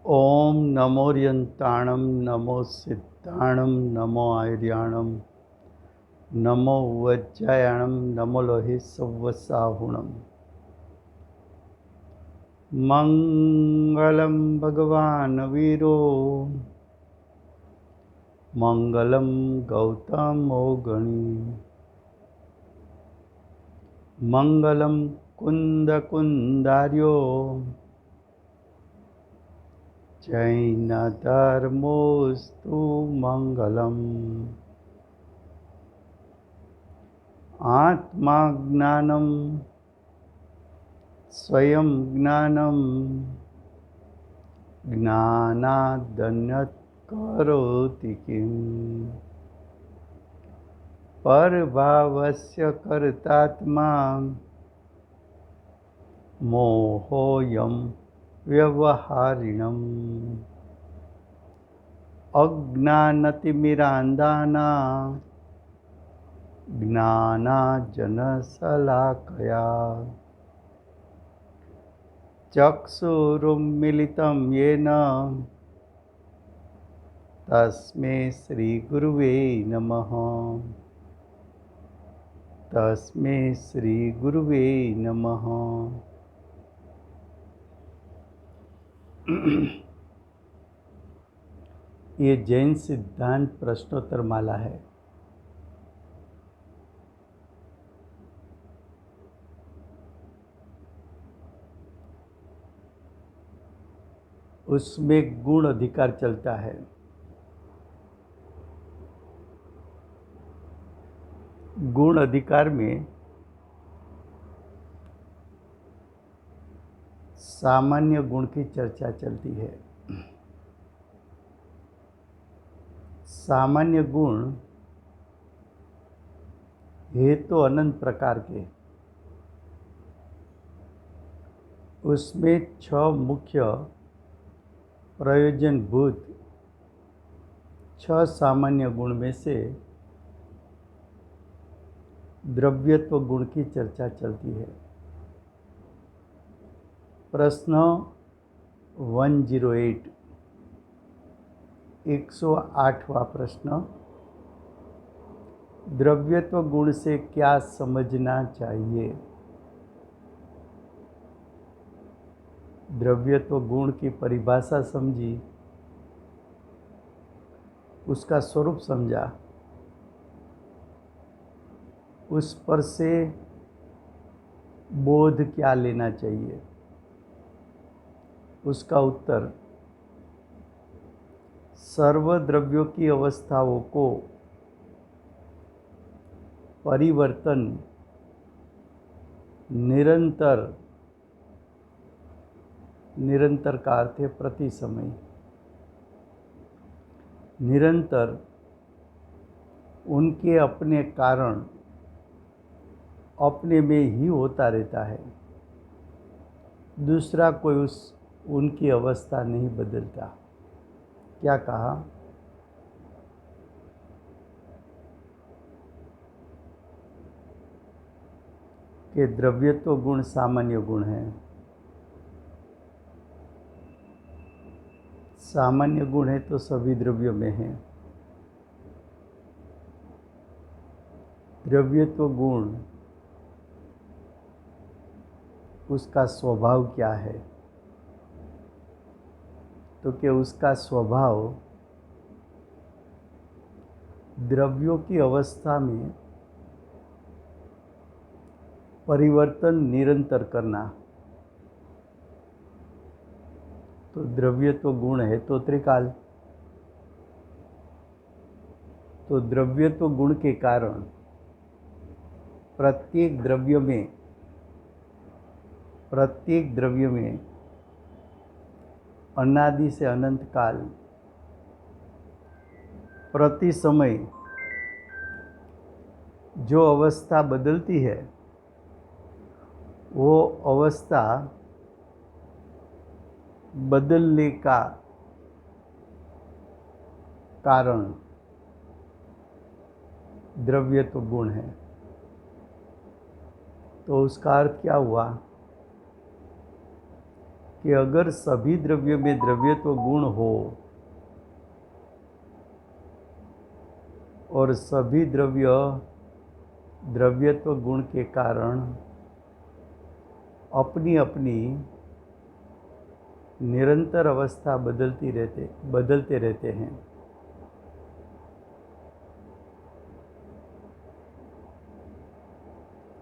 ओम नमोर्यंताणं नमो सिद्धाणं नमो आर्याणं नमो वज्रायाणं नमो लोहे सव्वसाहुणं। मंगलं भगवान् वीरो मंगलं गौतमो गणी मंगलं कुन्दकुन्दार्यो जैनधर्मोऽस्तु मंगलम्। आत्मा ज्ञानं स्वयं ज्ञानं ज्ञानादन्यत् करोति किम्। परभावस्य कर्तात्मा मोहोऽयं व्यवहारिणम्। अज्ञानतिमिरान्धाना ज्ञानाञ्जनशलाकया चक्षुरुन्मीलितं येन तस्मै श्रीगुरुवे नमः। तस्मै श्रीगुरुवे नमः। ये जैन सिद्धांत प्रश्नोत्तर माला है। उसमें गुण अधिकार चलता है। गुण अधिकार में सामान्य गुण की चर्चा चलती है। सामान्य गुण है तो अनंत प्रकार के। उसमें 6 मुख्य प्रयोजनभूत 6 सामान्य गुण में से द्रव्यत्व गुण की चर्चा चलती है। प्रश्न 108 108वां प्रश्न, द्रव्यत्व गुण से क्या समझना चाहिए। द्रव्यत्व गुण की परिभाषा समझी, उसका स्वरूप समझा, उस पर से बोध क्या लेना चाहिए। उसका उत्तर, सर्व द्रव्यों की अवस्थाओं को परिवर्तन निरंतर का अर्थ है प्रति समय, निरंतर उनके अपने कारण अपने में ही होता रहता है। दूसरा कोई उनकी अवस्था नहीं बदलता। क्या कहा कि द्रव्यत्व गुण सामान्य गुण है। सामान्य गुण है तो सभी द्रव्यों में है। द्रव्यत्व गुण उसका स्वभाव क्या है, तो कि उसका स्वभाव द्रव्यों की अवस्था में परिवर्तन निरंतर करना। तो द्रव्यत्व गुण है तो त्रिकाल। तो द्रव्यत्व गुण के कारण प्रत्येक द्रव्य में अनादि से अनंत काल प्रति समय जो अवस्था बदलती है, वो अवस्था बदलने का कारण द्रव्यत्व गुण है। तो उसका अर्थ क्या हुआ कि अगर सभी द्रव्यों में द्रव्यत्व गुण हो और सभी द्रव्य द्रव्यत्व गुण के कारण अपनी अपनी निरंतर अवस्था बदलते रहते हैं,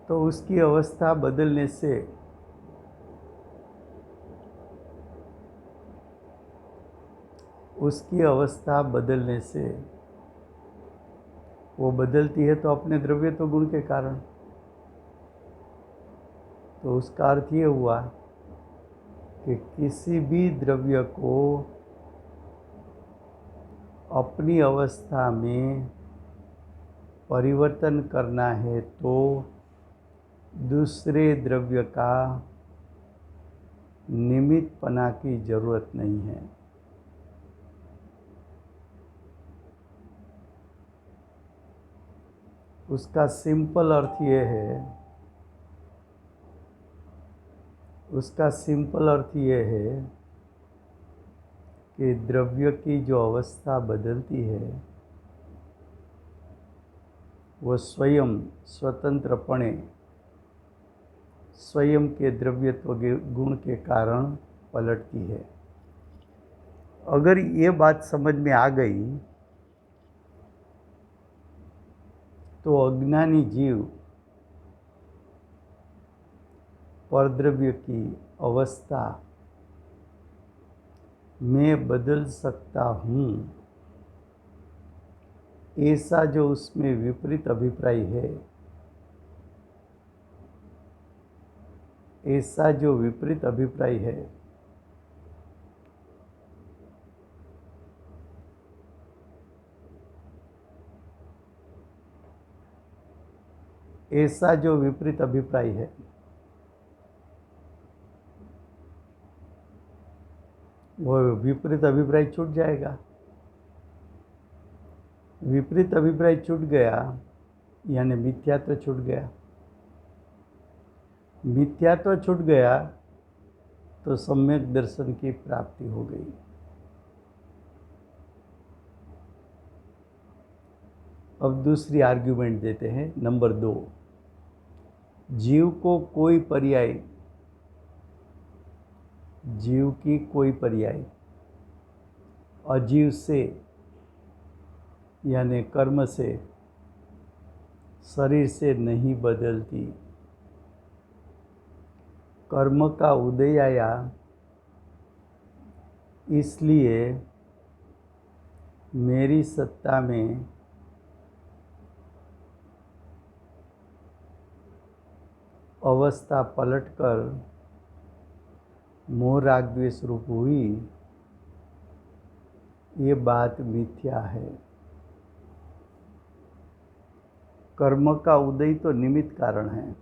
तो उसकी अवस्था बदलने से वो बदलती है, तो अपने द्रव्यत्व गुण के कारण। तो उसका अर्थ ये हुआ कि किसी भी द्रव्य को अपनी अवस्था में परिवर्तन करना है तो दूसरे द्रव्य का निमित्तपना की जरूरत नहीं है। उसका सिंपल अर्थ ये है कि द्रव्य की जो अवस्था बदलती है वो स्वयं स्वतंत्रपणे स्वयं के द्रव्यत्व गुण के कारण पलटती है। अगर ये बात समझ में आ गई तो अज्ञानी जीव परद्रव्य की अवस्था मैं बदल सकता हूँ, ऐसा जो उसमें विपरीत अभिप्राय है, वो विपरीत अभिप्राय छूट जाएगा। विपरीत अभिप्राय छूट गया यानी मिथ्यात्व छूट गया। मिथ्यात्व छूट गया तो सम्यक दर्शन की प्राप्ति हो गई। अब दूसरी आर्ग्यूमेंट देते हैं, नंबर 2। जीव की कोई पर्याय अजीव से यानी कर्म से, शरीर से नहीं बदलती। कर्म का उदय आया इसलिए मेरी सत्ता में अवस्था पलटकर मोह राग द्वेष रूप हुई, ये बात मिथ्या है। कर्म का उदय तो निमित्त कारण है,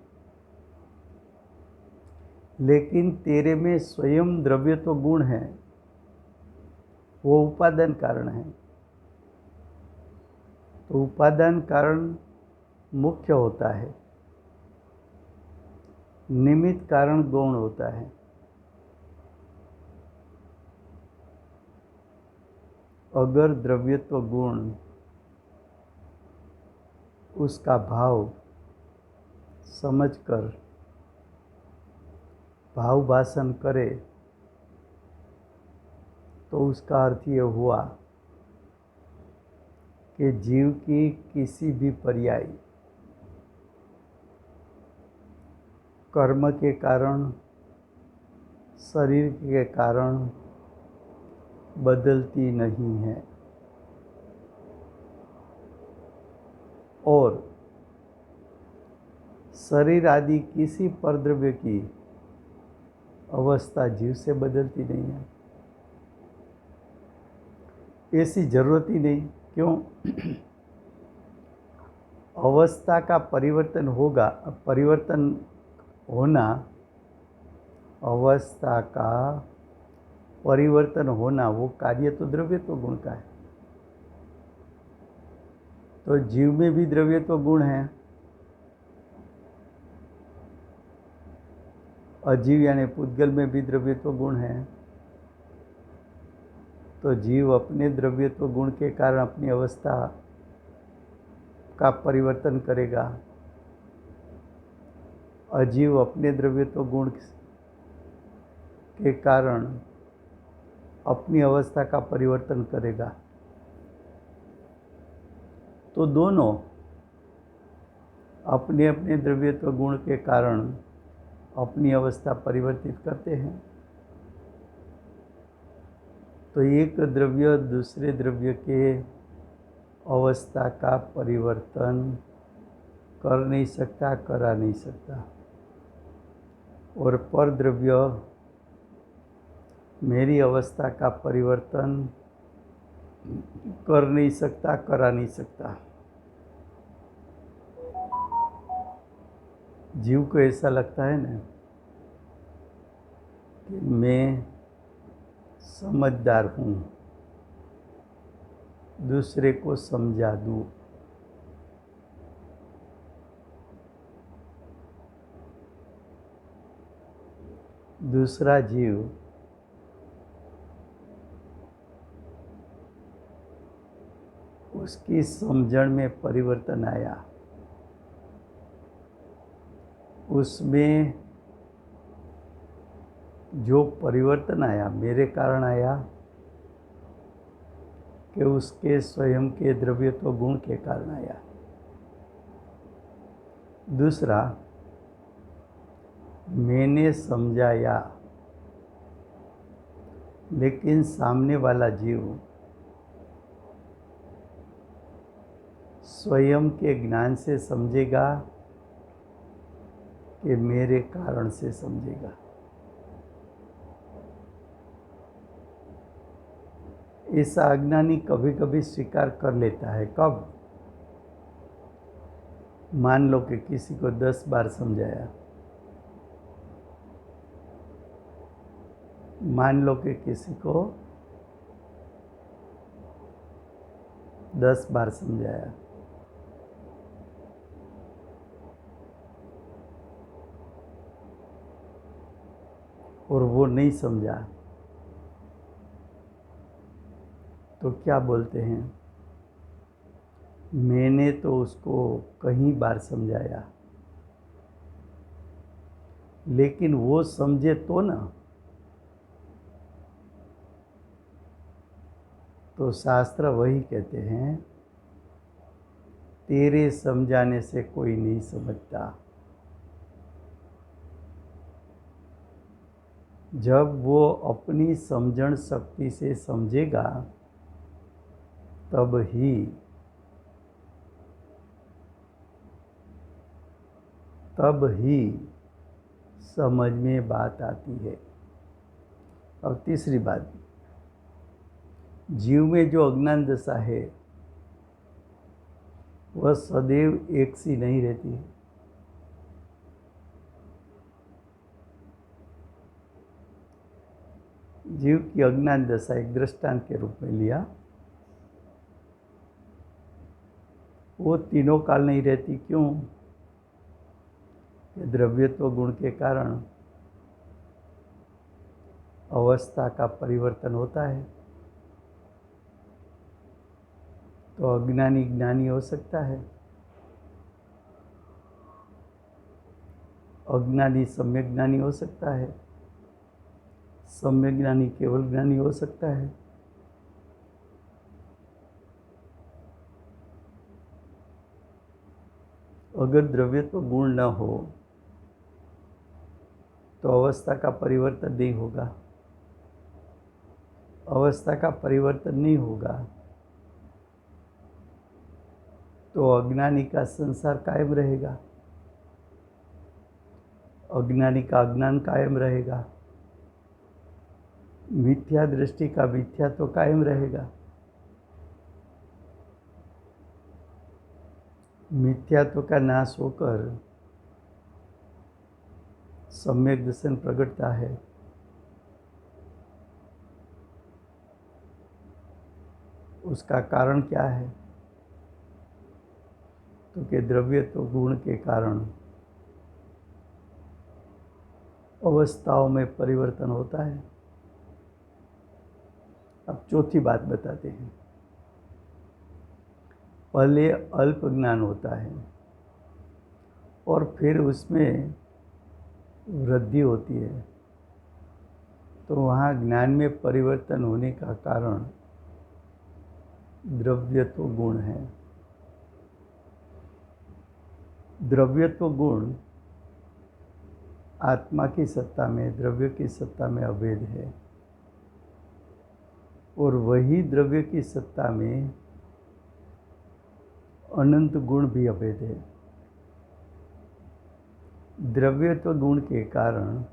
लेकिन तेरे में स्वयं द्रव्यत्व गुण है, वो उपादान कारण है। तो उपादान कारण मुख्य होता है, निमित्त कारण गौण होता है। अगर द्रव्यत्व गुण उसका भाव समझकर भाव भाषण करे तो उसका अर्थ ये हुआ कि जीव की किसी भी पर्याय कर्म के कारण, शरीर के कारण बदलती नहीं है और शरीर आदि किसी परद्रव्य की अवस्था जीव से बदलती नहीं है। ऐसी जरूरत ही नहीं। क्यों? अवस्था का परिवर्तन होना वो कार्य तो द्रव्यत्व गुण का है। तो जीव में भी द्रव्यत्व गुण है, अजीव यानी पुद्गल में भी द्रव्यत्व गुण है, तो जीव अपने द्रव्यत्व गुण के कारण अपनी अवस्था का परिवर्तन करेगा। अजीव अपने द्रव्यत्व गुण के कारण अपनी अवस्था का परिवर्तन करेगा। तो दोनों अपने अपने द्रव्यत्व गुण के कारण अपनी अवस्था परिवर्तित करते हैं। तो एक द्रव्य दूसरे द्रव्य के अवस्था का परिवर्तन कर नहीं सकता, करा नहीं सकता, और पर द्रव्य मेरी अवस्था का परिवर्तन कर नहीं सकता, करा नहीं सकता। जीव को ऐसा लगता है ना कि मैं समझदार हूँ, दूसरे को समझा दूँ। दूसरा जीव उसकी समझण में परिवर्तन आया, उसमें जो परिवर्तन आया मेरे कारण आया कि उसके स्वयं के द्रव्यत्व गुण के कारण आया। दूसरा, मैंने समझाया, लेकिन सामने वाला जीव स्वयं के ज्ञान से समझेगा कि मेरे कारण से समझेगा। ऐसा अज्ञानी कभी कभी स्वीकार कर लेता है। कब? मान लो कि किसी को 10 बार समझाया, मान लो कि किसी को 10 बार समझाया, और वो नहीं समझा, तो क्या बोलते हैं? मैंने तो उसको कई बार समझाया, लेकिन वो समझे तो ना। तो शास्त्र वही कहते हैं, तेरे समझाने से कोई नहीं समझता। जब वो अपनी समझण शक्ति से समझेगा तब ही समझ में बात आती है। अब तीसरी बात, जीव में जो अज्ञान दशा है वह सदैव एक सी नहीं रहती है। जीव की अज्ञान दशा एक दृष्टांत के रूप में लिया, वो तीनों काल नहीं रहती। क्यों? द्रव्यत्व गुण के कारण अवस्था का परिवर्तन होता है। तो अज्ञानी ज्ञानी हो सकता है, अज्ञानी सम्यक ज्ञानी हो सकता है, सम्यक ज्ञानी केवल ज्ञानी हो सकता है। अगर द्रव्यत्व गुण न हो तो अवस्था का परिवर्तन नहीं होगा। अवस्था का परिवर्तन नहीं होगा तो अज्ञानी का संसार कायम रहेगा, अज्ञानी का अज्ञान कायम रहेगा, मिथ्या दृष्टि का मिथ्या तो कायम रहेगा। मिथ्यात्व का नाश होकर सम्यक दर्शन प्रकटता है। उसका कारण क्या है? तो कि द्रव्यत्व गुण के कारण अवस्थाओं में परिवर्तन होता है। अब चौथी बात बताते हैं। पहले अल्प ज्ञान होता है और फिर उसमें वृद्धि होती है, तो वहाँ ज्ञान में परिवर्तन होने का कारण द्रव्यत्व गुण है। द्रव्यत्व गुण आत्मा की सत्ता में, द्रव्य की सत्ता में अभेद है, और वही द्रव्य की सत्ता में अनंत गुण भी अभेद है। द्रव्यत्व गुण के कारण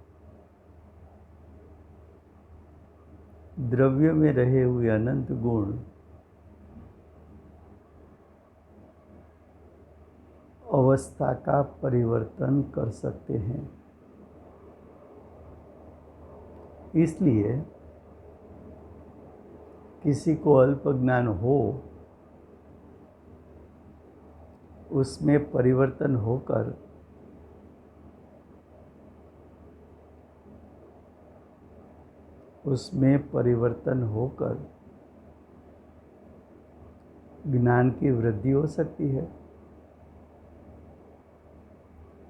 द्रव्य में रहे हुए अनंत गुण अवस्था का परिवर्तन कर सकते हैं। इसलिए किसी को अल्प ज्ञान हो, उसमें परिवर्तन होकर ज्ञान की वृद्धि हो सकती है।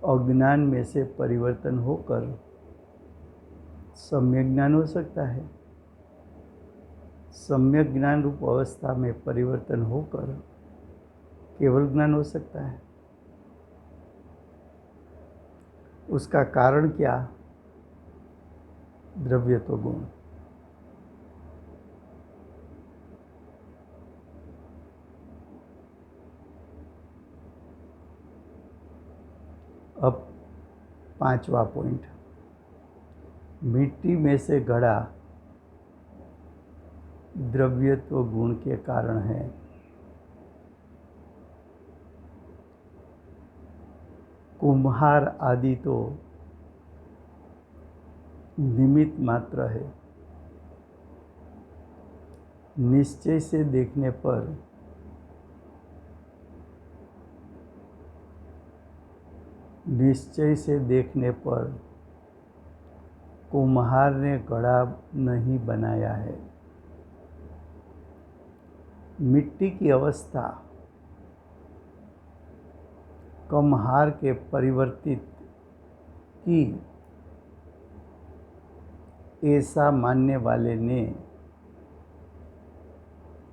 अज्ञान में से परिवर्तन होकर सम्यक ज्ञान हो सकता है। सम्यक ज्ञान रूप अवस्था में परिवर्तन होकर केवल ज्ञान हो सकता है। उसका कारण क्या? द्रव्यत्व गुण। अब पांचवा पॉइंट, मिट्टी में से घड़ा द्रव्यत्व गुण के कारण है। कुम्हार आदि तो निमित्त मात्र है। निश्चय से देखने पर कुम्हार ने घड़ा नहीं बनाया है। मिट्टी की अवस्था कुम्हार के परिवर्तित की, ऐसा मानने वाले ने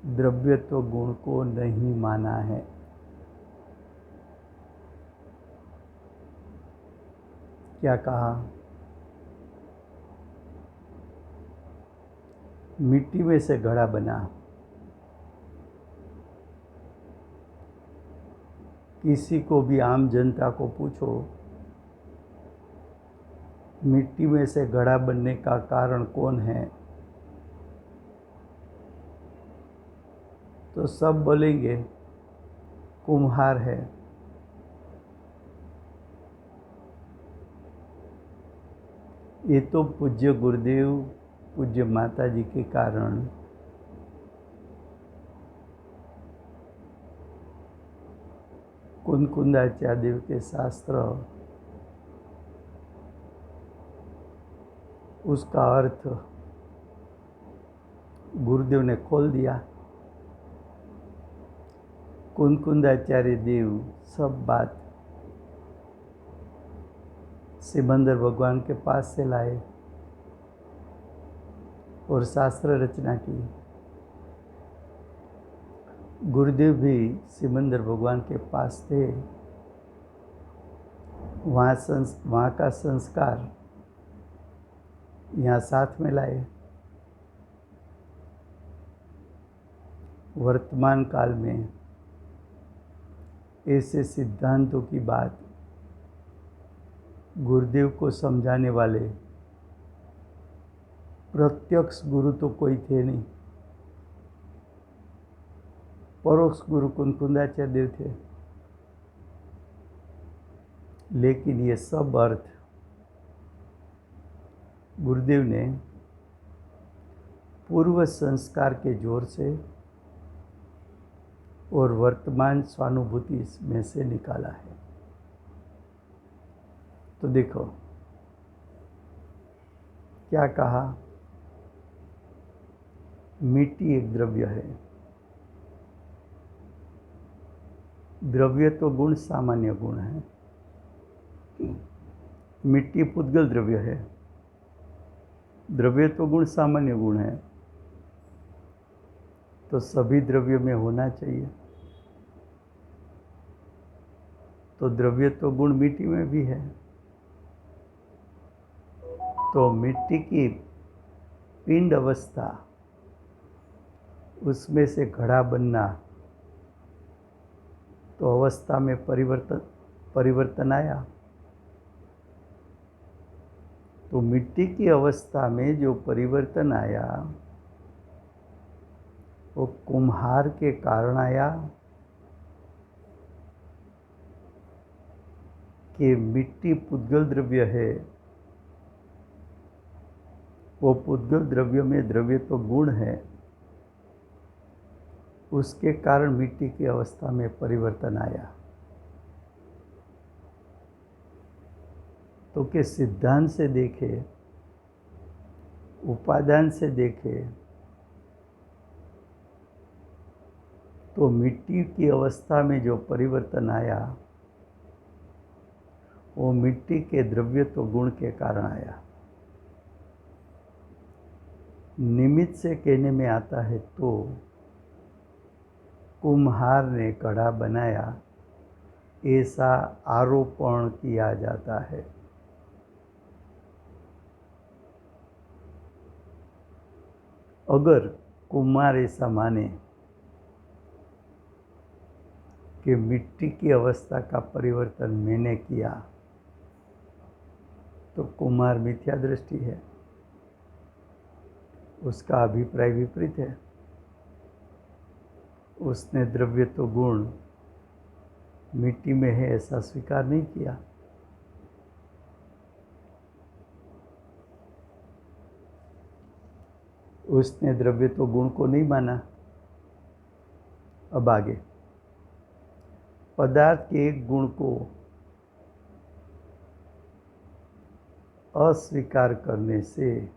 द्रव्यत्व गुण को नहीं माना है। क्या कहा? मिट्टी में से घड़ा बना। किसी को भी, आम जनता को पूछो, मिट्टी में से घड़ा बनने का कारण कौन है, तो सब बोलेंगे कुम्हार है। ये तो पूज्य गुरुदेव, पूज्य माता जी के कारण कुंकुंदाचार्य देव के शास्त्र उसका अर्थ गुरुदेव ने खोल दिया। कुंकुंदाचार्य देव सब बात सिमंदर भगवान के पास से लाए और शास्त्र रचना की। गुरुदेव भी सिमंदर भगवान के पास थे। वहाँ का संस्कार यहाँ साथ में लाए। वर्तमान काल में ऐसे सिद्धांतों की बात गुरुदेव को समझाने वाले प्रत्यक्ष गुरु तो कोई थे नहीं। परोक्ष गुरु कुंकुंदाचार्य देव थे। लेकिन ये सब अर्थ गुरुदेव ने पूर्व संस्कार के जोर से और वर्तमान स्वानुभूति में से निकाला है। तो देखो, क्या कहा? मिट्टी एक द्रव्य है। द्रव्य तो गुण सामान्य गुण है। मिट्टी पुद्गल द्रव्य है। द्रव्य तो गुण सामान्य गुण है, तो सभी द्रव्य में होना चाहिए। तो द्रव्य तो गुण मिट्टी में भी है। तो मिट्टी की पिंड अवस्था, उसमें से घड़ा बनना, तो अवस्था में परिवर्तन आया। तो मिट्टी की अवस्था में जो परिवर्तन आया वो कुम्हार के कारण आया कि मिट्टी पुद्गल द्रव्य है। वो पुद्गल द्रव्य में द्रव्य तो गुण है, उसके कारण मिट्टी की अवस्था में परिवर्तन आया। तो के सिद्धांत से देखे, उपादान से देखे, तो मिट्टी की अवस्था में जो परिवर्तन आया वो मिट्टी के द्रव्यत्व गुण के कारण आया। निमित्त से कहने में आता है तो कुम्हार ने घड़ा बनाया, ऐसा आरोपण किया जाता है। अगर कुम्हार ऐसा माने कि मिट्टी की अवस्था का परिवर्तन मैंने किया, तो कुम्हार मिथ्या दृष्टि है, उसका अभिप्राय विपरीत है। उसने द्रव्य तो गुण मिट्टी में है ऐसा स्वीकार नहीं किया। उसने द्रव्य तो गुण को नहीं माना। अब आगे, पदार्थ के एक गुण को अस्वीकार करने से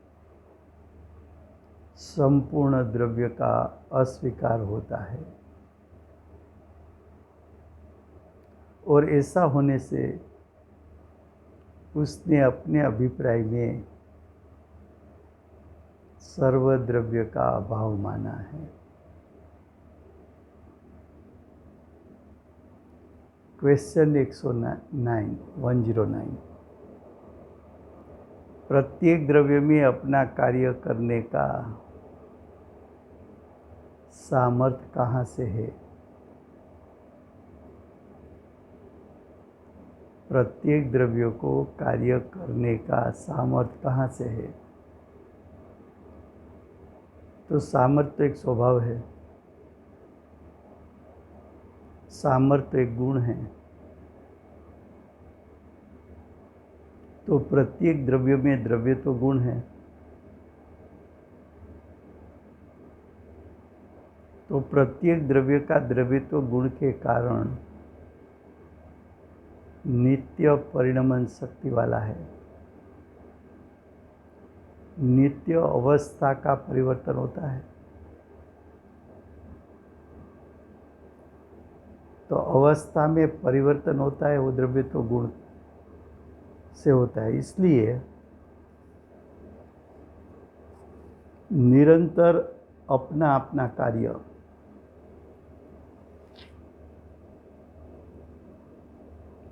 संपूर्ण द्रव्य का अस्वीकार होता है, और ऐसा होने से उसने अपने अभिप्राय में सर्वद्रव्य का अभाव माना है। क्वेश्चन 109। प्रत्येक द्रव्य में अपना कार्य करने का सामर्थ्य कहाँ से है? प्रत्येक द्रव्य को कार्य करने का सामर्थ्य कहाँ से है? तो सामर्थ्य एक स्वभाव है, सामर्थ्य एक गुण है। तो प्रत्येक द्रव्य में द्रव्य तो गुण है, तो प्रत्येक द्रव्य का द्रव्यत्व गुण के कारण नित्य परिणमन शक्ति वाला है। नित्य अवस्था का परिवर्तन होता है। तो अवस्था में परिवर्तन होता है, वो द्रव्यत्व गुण से होता है। इसलिए निरंतर अपना अपना कार्य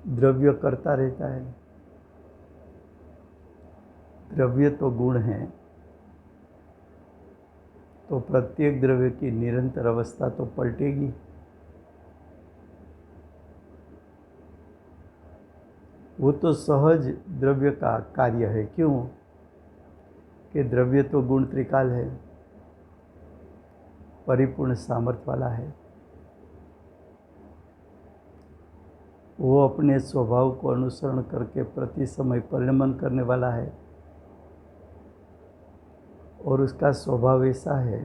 द्रव्य करता रहता है। द्रव्य तो गुण है, तो प्रत्येक द्रव्य की निरंतर अवस्था तो पलटेगी। वो तो सहज द्रव्य का कार्य है। क्यों? कि द्रव्य तो गुण त्रिकाल है, परिपूर्ण सामर्थ्य वाला है। वो अपने स्वभाव को अनुसरण करके प्रति समय परिणमन करने वाला है, और उसका स्वभाव ऐसा है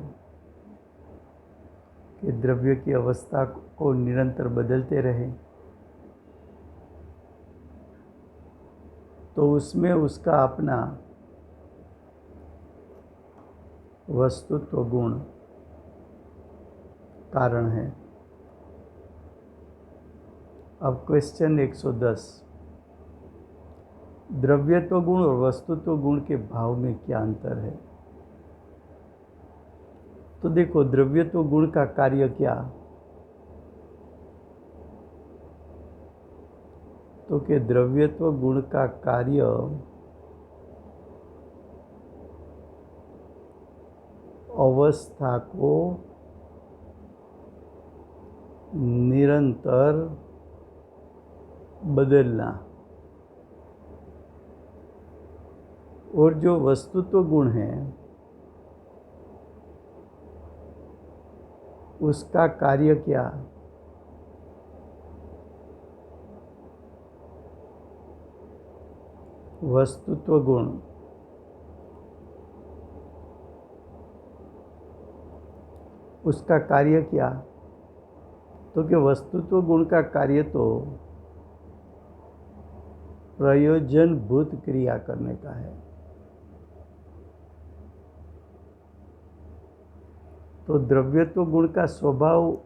कि द्रव्य की अवस्था को निरंतर बदलते रहे। तो उसमें उसका अपना वस्तुत्व गुण कारण है। अब क्वेश्चन 110, द्रव्यत्व गुण और वस्तुत्व गुण के भाव में क्या अंतर है? तो देखो, द्रव्यत्व गुण का कार्य क्या? तो कि द्रव्यत्व गुण का कार्य अवस्था को निरंतर बदलना, और जो वस्तुत्व गुण है उसका कार्य क्या? वस्तुत्व गुण उसका कार्य क्या? तो कि वस्तुत्व गुण का कार्य तो प्रयोजनभूत क्रिया करने का है। तो द्रव्यत्व गुण का स्वभाव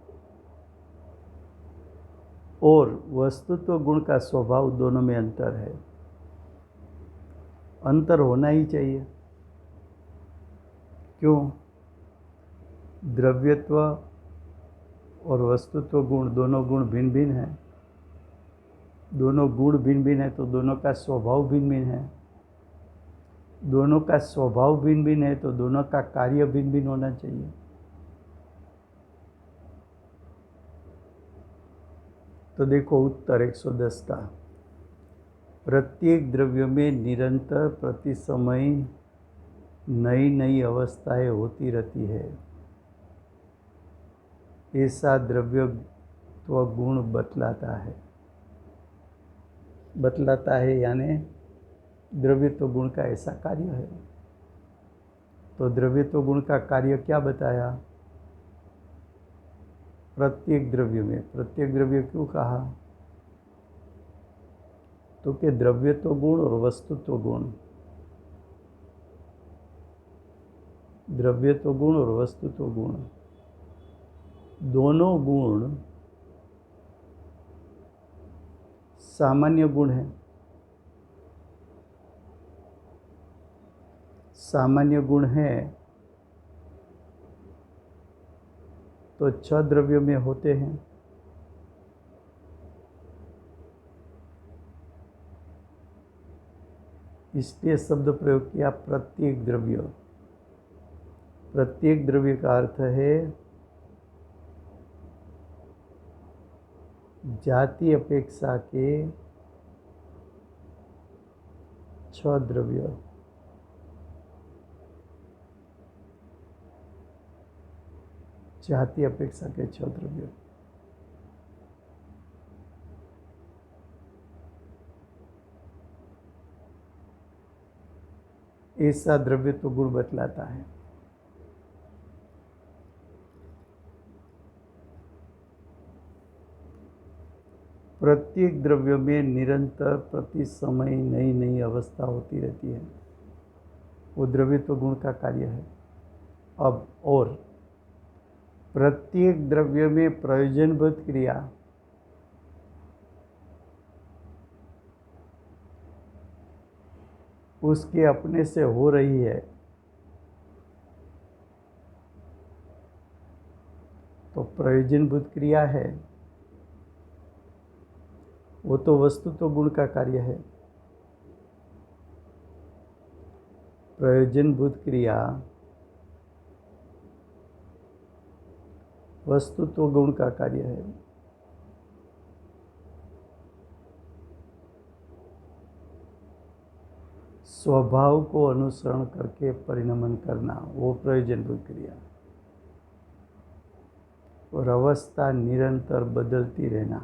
और वस्तुत्व गुण का स्वभाव दोनों में अंतर है। अंतर होना ही चाहिए। क्यों? द्रव्यत्व और वस्तुत्व गुण, दोनों गुण भिन्न भिन्न हैं। दोनों गुण भिन्न भिन्न है तो दोनों का स्वभाव भिन्न भिन्न है। दोनों का स्वभाव भिन्न भिन्न है तो दोनों का कार्य भिन्न भिन्न होना चाहिए। तो देखो उत्तर 110 का, प्रत्येक द्रव्य में निरंतर प्रति समय नई नई अवस्थाएं होती रहती है। ऐसा द्रव्यत्व गुण बतलाता है यानी द्रव्यत्व गुण का ऐसा कार्य है। तो द्रव्यत्व गुण का कार्य क्या बताया? प्रत्येक द्रव्य में, प्रत्येक द्रव्य क्यों कहा? तो कि द्रव्यत्व गुण और वस्तुत्व गुण, द्रव्यत्व गुण और वस्तुत्व गुण दोनों गुण सामान्य गुण है। सामान्य गुण है तो 6 द्रव्यों में होते हैं। इसलिए शब्द प्रयोग किया प्रत्येक द्रव्य। प्रत्येक द्रव्य का अर्थ है जाति अपेक्षा के 6 द्रव्य। जाति अपेक्षा के 6 द्रव्य। ऐसा द्रव्यत्व गुण बतलाता है। प्रत्येक द्रव्य में निरंतर प्रति समय नई नई अवस्था होती रहती है। वो द्रव्यत्व गुण का कार्य है। अब और प्रत्येक द्रव्य में प्रयोजनभूत क्रिया उसके अपने से हो रही है तो प्रयोजनभूत क्रिया है, वो तो वस्तुत्व गुण का कार्य है। प्रयोजनभूत क्रिया वस्तुत्व गुण का कार्य है। स्वभाव को अनुसरण करके परिणमन करना वो प्रयोजनभूत क्रिया, और अवस्था निरंतर बदलती रहना।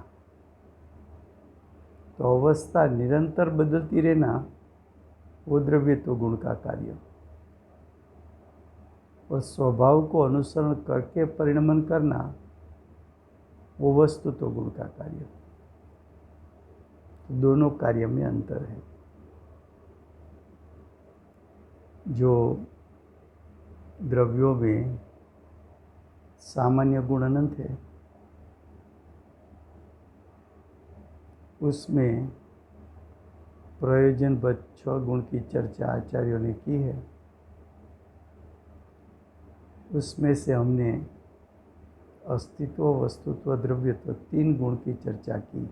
तो अवस्था निरंतर बदलती रहना वो द्रव्यत्व गुण का कार्य, और स्वभाव को अनुसरण करके परिणमन करना वो वस्तुत्व गुण का कार्य। दोनों कार्य में अंतर है। जो द्रव्यों में सामान्य गुण अनंत है। उसमें प्रयोजनबद्ध 6 गुण की चर्चा आचार्यों ने की है। उसमें से हमने अस्तित्व, वस्तुत्व, द्रव्यत्व 3 गुण की चर्चा की।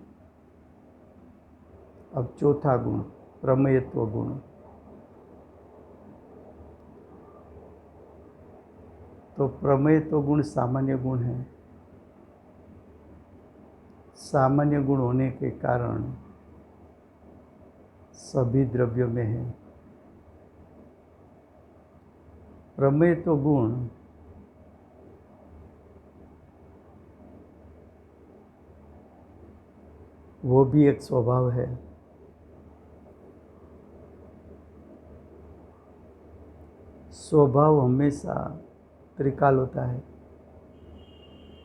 अब चौथा गुण प्रमेयत्व गुण। तो प्रमेयत्व गुण सामान्य गुण है। सामान्य गुण होने के कारण सभी द्रव्यों में है। प्रमेयत्व गुण वो भी एक स्वभाव है। स्वभाव हमेशा त्रिकाल होता है,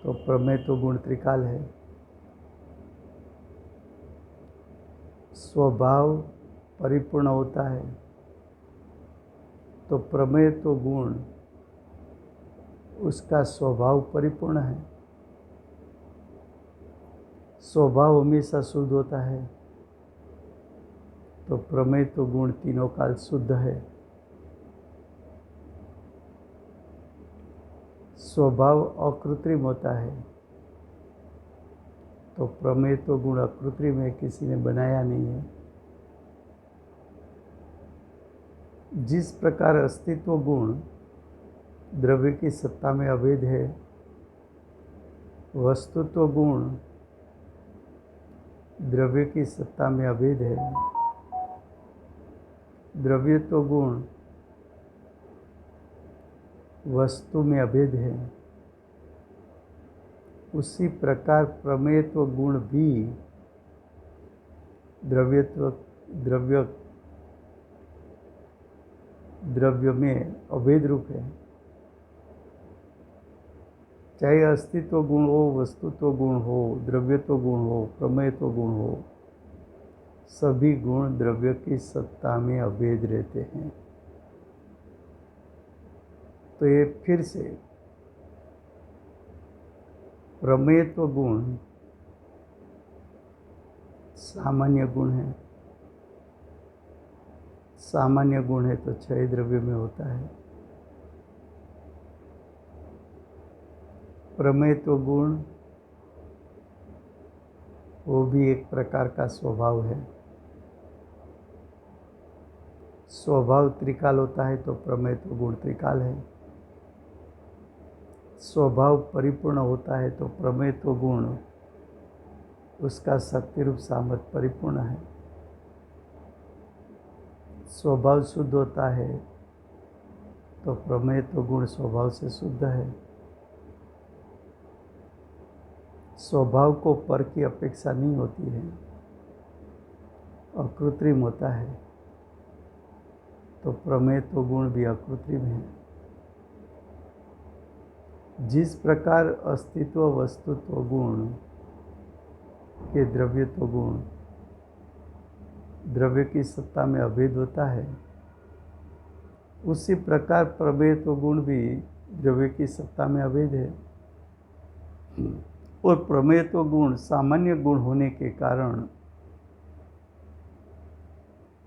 तो प्रमेयत्व गुण त्रिकाल है। स्वभाव परिपूर्ण होता है, तो प्रमेयत्व गुण उसका स्वभाव परिपूर्ण है। स्वभाव हमेशा शुद्ध होता है, तो प्रमेयत्व गुण तीनों काल शुद्ध है। स्वभाव अकृत्रिम होता है, तो प्रमेयत्व गुण अकृत्रिम है, किसी ने बनाया नहीं है। जिस प्रकार अस्तित्व गुण द्रव्य की सत्ता में अभेद है, वस्तुत्व गुण द्रव्य की सत्ता में अभेद है, द्रव्यत्व गुण वस्तु में अभेद है, उसी प्रकार प्रमेयत्व गुण भी द्रव्य में अभेद रूप है। चाहे अस्तित्व गुण हो, वस्तुत्व गुण हो, द्रव्यत्व गुण हो, प्रमेयत्व गुण हो, सभी गुण द्रव्य की सत्ता में अभेद रहते हैं। तो ये फिर से प्रमेयत्व गुण सामान्य गुण है। सामान्य गुण है तो 6 द्रव्य में होता है। प्रमेयत्व गुण वो भी एक प्रकार का स्वभाव है। स्वभाव त्रिकाल होता है, तो प्रमेयत्व गुण त्रिकाल है। स्वभाव परिपूर्ण होता है, तो प्रमेयत्व गुण उसका शक्ति रूप सामर्थ्य परिपूर्ण है। स्वभाव शुद्ध होता है, तो प्रमेयत्व गुण स्वभाव से शुद्ध है। स्वभाव को पर की अपेक्षा नहीं होती है, अकृत्रिम होता है, तो प्रमेयत्व गुण भी अकृत्रिम है। जिस प्रकार अस्तित्व, वस्तुत्व गुण के द्रव्यत्व गुण द्रव्य की सत्ता में अभेद होता है, उसी प्रकार प्रमेयत्व गुण भी द्रव्य की सत्ता में अभेद है। और प्रमेयत्व गुण सामान्य गुण होने के कारण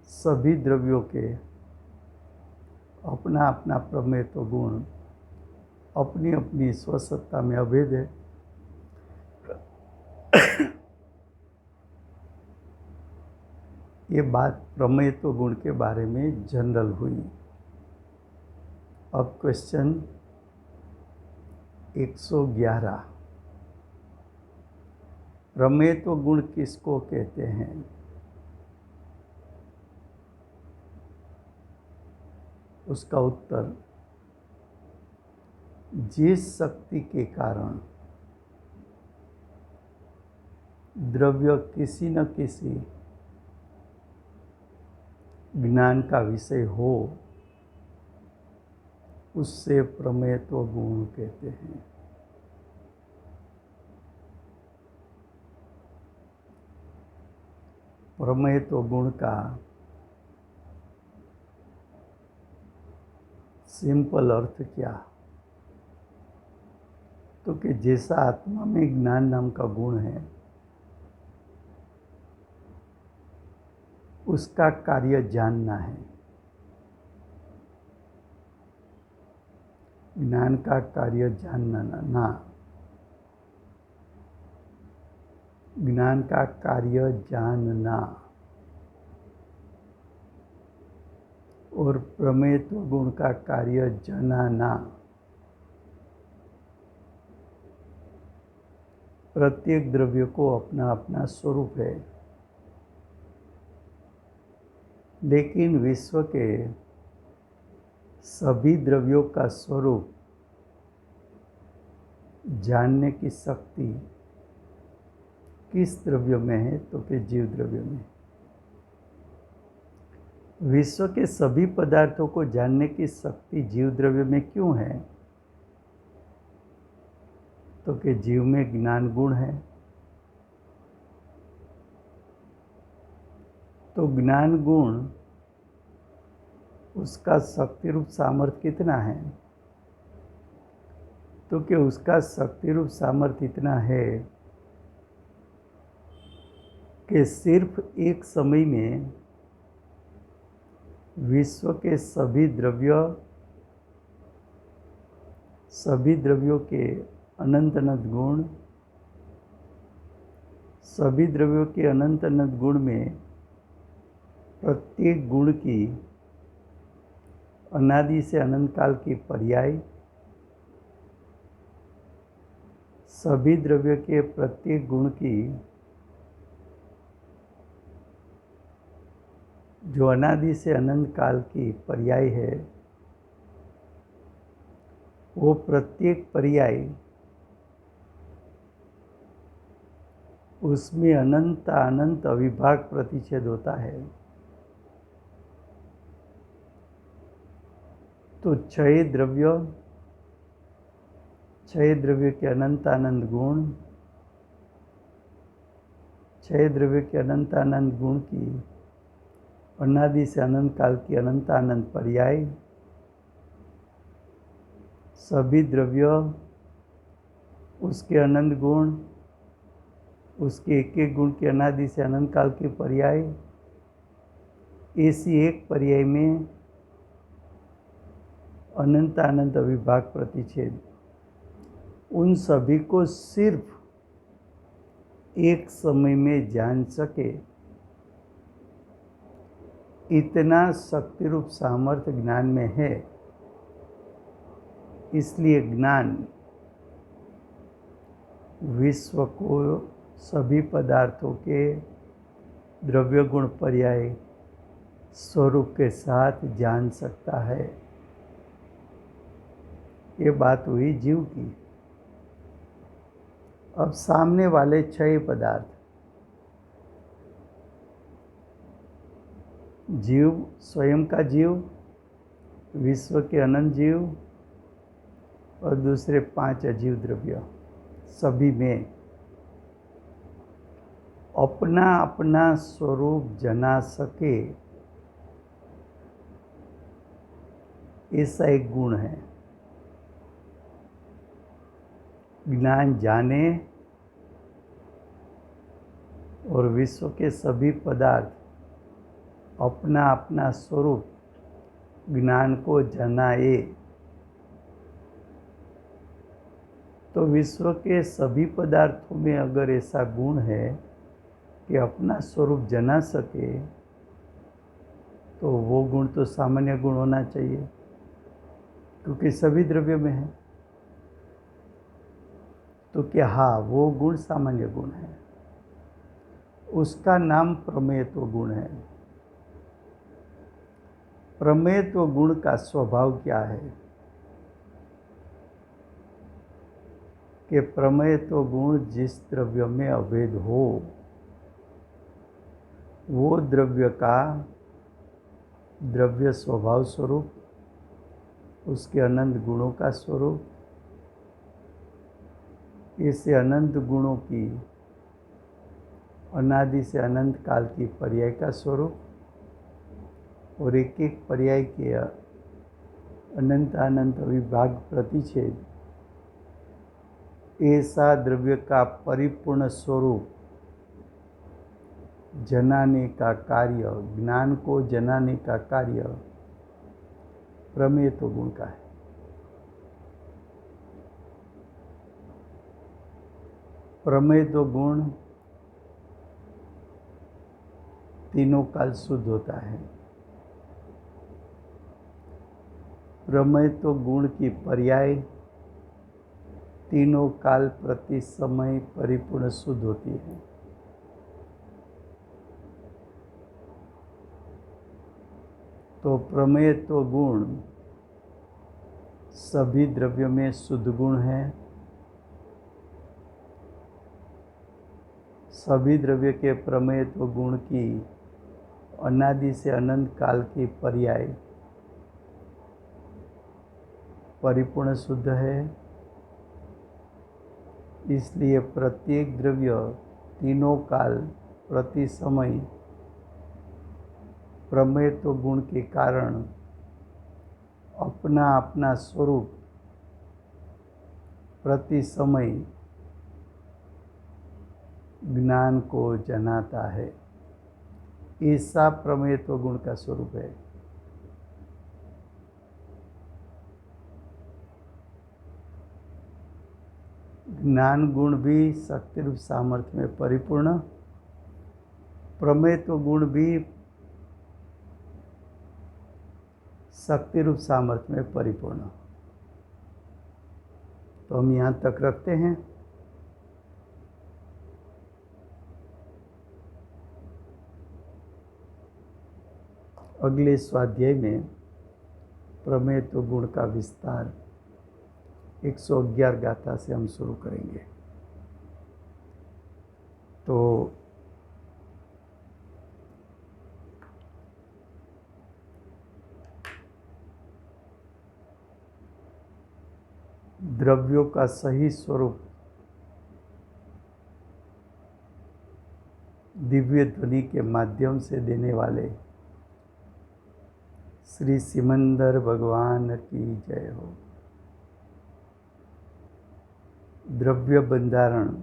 सभी द्रव्यों के अपना अपना प्रमेयत्व गुण अपनी अपनी स्वसत्ता में अभेद है। ये बात प्रमेयत्व गुण के बारे में जनरल हुई। अब क्वेश्चन 111, प्रमेयत्व गुण किसको कहते हैं? उसका उत्तर, जिस शक्ति के कारण द्रव्य किसी न किसी ज्ञान का विषय हो, उससे प्रमेयत्व गुण कहते हैं। प्रमेयत्व गुण का सिंपल अर्थ क्या? तो कि जैसा आत्मा में ज्ञान नाम का गुण है, उसका कार्य जानना है। ज्ञान का कार्य जानना ना, ज्ञान का कार्य जानना। और प्रमेयत्व गुण का कार्य जनाना। प्रत्येक द्रव्य को अपना अपना स्वरूप है, लेकिन विश्व के सभी द्रव्यों का स्वरूप जानने की शक्ति किस द्रव्य में है? तो कि जीव द्रव्य में। विश्व के सभी पदार्थों को जानने की शक्ति जीव द्रव्य में क्यों है? तो कि जीव में ज्ञान गुण है। तो ज्ञान गुण, उसका शक्ति रूप सामर्थ्य कितना है? तो कि उसका शक्ति रूप सामर्थ्य इतना है कि सिर्फ एक समय में विश्व के सभी द्रव्यों के अनंत अनंत गुण, सभी द्रव्यों के अनंत अनंत गुण में प्रत्येक गुण की अनादि से अनंत काल की पर्याय, सभी द्रव्य के प्रत्येक गुण की जो अनादि से अनंत काल की पर्याय है, वो प्रत्येक पर्याय उसमें अनंत अनंत अविभाग प्रतिच्छेद होता है। तो क्षय द्रव्य के अनंत अनंत गुण, क्षय द्रव्य के अनंत अनंत गुण की अनादि से अनंत काल की अनंत अनंत पर्याय, सभी द्रव्य उसके अनंत गुण, उसके एक एक गुण की अनादि से अनंत काल की पर्याय, ऐसी एक पर्याय में अनंत अनंत अविभाग प्रतिच्छेद, उन सभी को सिर्फ एक समय में जान सके, इतना शक्ति रूप सामर्थ्य ज्ञान में है। इसलिए ज्ञान विश्व को सभी पदार्थों के द्रव्य गुण पर्याय स्वरूप के साथ जान सकता है। ये बात हुई जीव की। अब सामने वाले 6 पदार्थ, जीव, स्वयं का जीव, विश्व के अनंत जीव और दूसरे 5 अजीव द्रव्य, सभी में अपना अपना स्वरूप जना सके, ऐसा एक गुण है। ज्ञान जाने और विश्व के सभी पदार्थ अपना अपना स्वरूप ज्ञान को जनाए। तो विश्व के सभी पदार्थों में अगर ऐसा गुण है कि अपना स्वरूप जना सके, तो वो गुण तो सामान्य गुण होना चाहिए, क्योंकि सभी द्रव्य में है। तो क्या? हाँ, वो गुण सामान्य गुण है, उसका नाम प्रमेयत्व गुण है। प्रमेयत्व गुण का स्वभाव क्या है? कि प्रमेयत्व गुण जिस द्रव्य में अभेद हो, वो द्रव्य का द्रव्य स्वभाव स्वरूप, उसके अनंत गुणों का स्वरूप, ऐसे अनंत गुणों की अनादि से अनंत काल की पर्याय का स्वरूप, और एक एक पर्याय के अनंतानंत विभाग प्रतिच्छेद ऐसा द्रव्य का परिपूर्ण स्वरूप जनाने का कार्य, ज्ञान को जनाने का कार्य प्रमेय तो गुण का है। प्रमेय तो गुण तीनों काल शुद्ध होता है। प्रमेय तो गुण की पर्याय तीनों काल प्रति समय परिपूर्ण शुद्ध होती है। तो प्रमेय तो गुण सभी द्रव्यों में शुद्ध गुण है। सभी द्रव्य के प्रमेय तो गुण की अनादि से अनंत काल की पर्याय परिपूर्ण शुद्ध है। इसलिए प्रत्येक द्रव्य तीनों काल प्रति समय प्रमेय तो गुण के कारण अपना अपना स्वरूप प्रति समय ज्ञान को जनाता है। ऐसा प्रमेय तो गुण का स्वरूप है। ज्ञान गुण भी शक्ति रूप सामर्थ्य में परिपूर्ण, प्रमेय तो गुण भी शक्ति रूप सामर्थ्य में परिपूर्ण। तो हम यहाँ तक रखते हैं। अगले स्वाध्याय में प्रमेय तो गुण का विस्तार 111 गाथा से हम शुरू करेंगे। तो द्रव्यों का सही स्वरूप दिव्य ध्वनि के माध्यम से देने वाले श्री सिमंदर भगवान की जय हो। द्रव्य बंधारण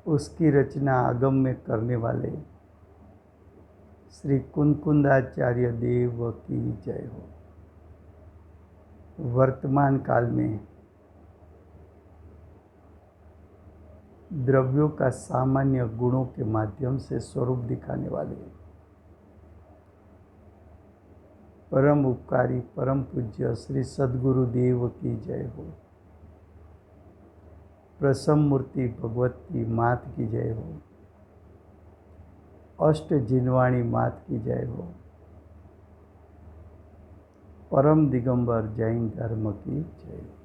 उसकी रचना आगम में करने वाले श्री कुंकुंदाचार्य देव की जय हो। वर्तमान काल में द्रव्यों का सामान्य गुणों के माध्यम से स्वरूप दिखाने वाले परम उपकारी परम पूज्य श्री सद्गुरु देव की जय हो। प्रसम मूर्ति भगवती मात की जय हो। अष्ट जिनवाणी मात की जय हो। परम दिगंबर जैन धर्म की जय हो।